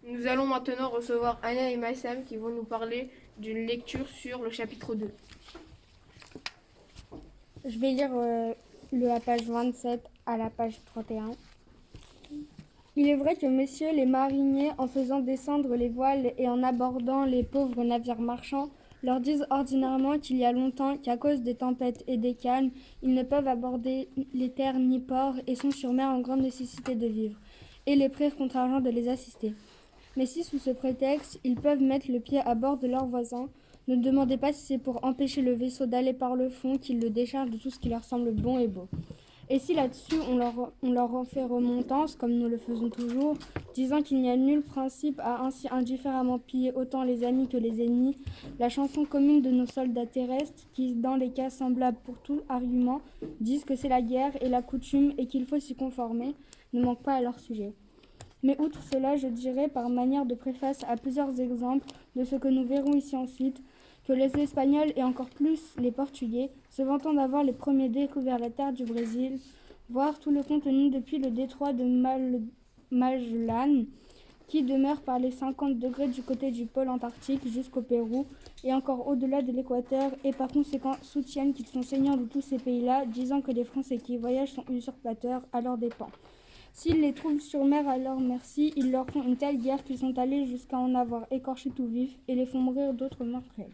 Nous allons maintenant recevoir Aya et Massam qui vont nous parler d'une lecture sur le chapitre 2. Je vais lire la page 27 à la page 31. Il est vrai que messieurs les mariniers, en faisant descendre les voiles et en abordant les pauvres navires marchands, leur disent ordinairement qu'il y a longtemps qu'à cause des tempêtes et des calmes, ils ne peuvent aborder les terres ni ports et sont sur mer en grande nécessité de vivre, et les prient contre argent de les assister. Mais si sous ce prétexte, ils peuvent mettre le pied à bord de leurs voisins, ne demandez pas si c'est pour empêcher le vaisseau d'aller par le fond qu'ils le déchargent de tout ce qui leur semble bon et beau. Et si là-dessus on leur en fait remontance, comme nous le faisons toujours, disant qu'il n'y a nul principe à ainsi indifféremment piller autant les amis que les ennemis, la chanson commune de nos soldats terrestres, qui dans les cas semblables pour tout argument, disent que c'est la guerre et la coutume et qu'il faut s'y conformer, ne manque pas à leur sujet. Mais outre cela, je dirais par manière de préface à plusieurs exemples de ce que nous verrons ici ensuite, que les Espagnols et encore plus les Portugais, se vantant d'avoir les premiers découvert la terre du Brésil, voire tout le contenu depuis le détroit de Magellan, qui demeure par les 50 degrés du côté du pôle antarctique jusqu'au Pérou, et encore au-delà de l'équateur, et par conséquent soutiennent qu'ils sont seigneurs de tous ces pays-là, disant que les Français qui y voyagent sont usurpateurs à leurs dépens. S'ils les trouvent sur mer à leur merci, ils leur font une telle guerre qu'ils sont allés jusqu'à en avoir écorché tout vif et les font mourir d'autres meurtriers.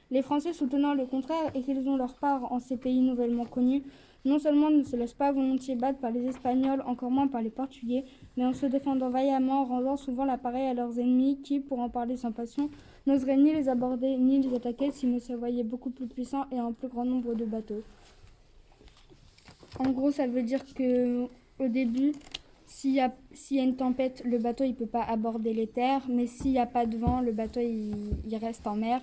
Les Français soutenant le contraire et qu'ils ont leur part en ces pays nouvellement connus, non seulement ne se laissent pas volontiers battre par les Espagnols, encore moins par les Portugais, mais en se défendant vaillamment, rendant souvent l'appareil à leurs ennemis qui, pour en parler sans passion, n'oseraient ni les aborder ni les attaquer s'ils ne se voyaient beaucoup plus puissants et en plus grand nombre de bateaux. En gros, ça veut dire que au début, s'il y a une tempête, le bateau il peut pas aborder les terres, mais s'il n'y a pas de vent, le bateau il reste en mer.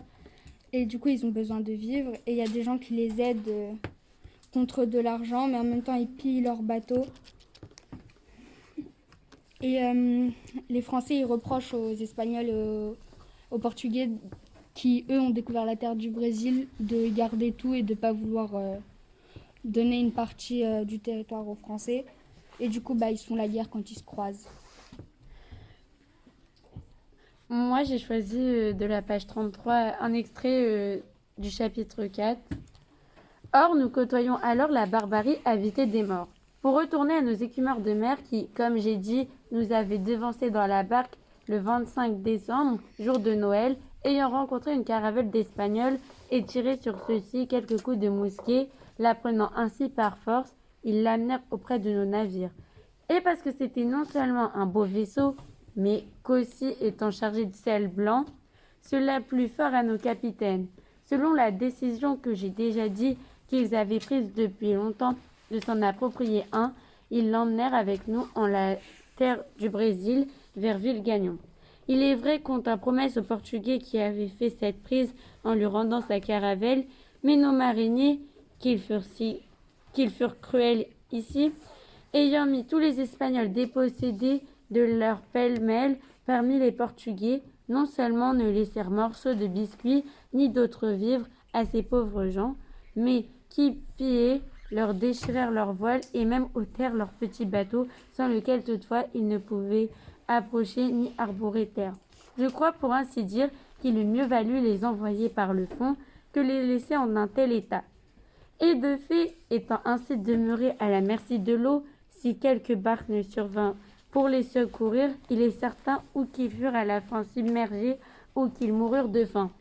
Et du coup, ils ont besoin de vivre. Et il y a des gens qui les aident contre de l'argent, mais en même temps, ils pillent leur bateau. Et les Français, ils reprochent aux Espagnols et aux Portugais qui, eux, ont découvert la terre du Brésil, de garder tout et de ne pas vouloir donner une partie du territoire aux Français. Et du coup, ils se font la guerre quand ils se croisent. Moi, j'ai choisi de la page 33 un extrait du chapitre 4. Or, nous côtoyons alors la barbarie habitée des morts. Pour retourner à nos écumeurs de mer qui, comme j'ai dit, nous avaient devancés dans la barque le 25 décembre, jour de Noël, ayant rencontré une caravelle d'Espagnols et tiré sur ceux-ci quelques coups de mousquet, la prenant ainsi par force, ils l'amenèrent auprès de nos navires. Et parce que c'était non seulement un beau vaisseau, mais qu'aussi étant chargé de sel blanc, cela plut fort à nos capitaines. Selon la décision que j'ai déjà dit qu'ils avaient prise depuis longtemps de s'en approprier un, ils l'emmenèrent avec nous en la terre du Brésil vers Ville-Gagnon. Il est vrai qu'on tint promesse aux Portugais qui avaient fait cette prise en lui rendant sa caravelle, mais nos mariniers, qu'ils furent cruels ici, ayant mis tous les Espagnols dépossédés de leur pêle-mêle parmi les Portugais, non seulement ne laissèrent morceaux de biscuits ni d'autres vivres à ces pauvres gens, mais qui pillaient, leur déchirèrent leurs voiles et même ôtèrent leurs petits bateaux, sans lesquels toutefois ils ne pouvaient approcher ni arborer terre. Je crois pour ainsi dire qu'il eût mieux valu les envoyer par le fond que les laisser en un tel état. Et de fait, étant ainsi demeurés à la merci de l'eau, si quelque barque ne survint pour les secourir, il est certain ou qu'ils furent à la fin submergés ou qu'ils moururent de faim.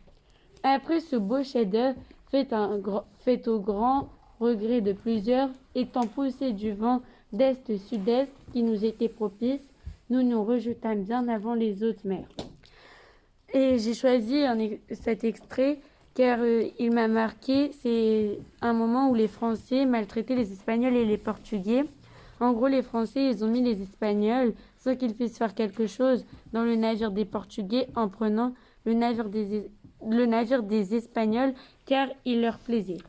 Après ce beau chef-d'œuvre, fait au grand regret de plusieurs, étant poussés du vent d'est-sud-est qui nous était propice, nous nous rejetâmes bien avant les autres mers. Et j'ai choisi cet extrait car il m'a marqué. C'est un moment où les Français maltraitaient les Espagnols et les Portugais. En gros, les Français, ils ont mis les Espagnols sans qu'ils puissent faire quelque chose dans le navire des Portugais en prenant le navire des Espagnols car il leur plaisait.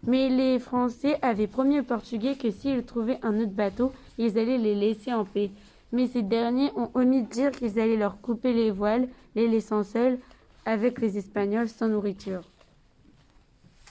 Mais les Français avaient promis aux Portugais que s'ils trouvaient un autre bateau, ils allaient les laisser en paix. Mais ces derniers ont omis de dire qu'ils allaient leur couper les voiles, les laissant seuls avec les Espagnols sans nourriture.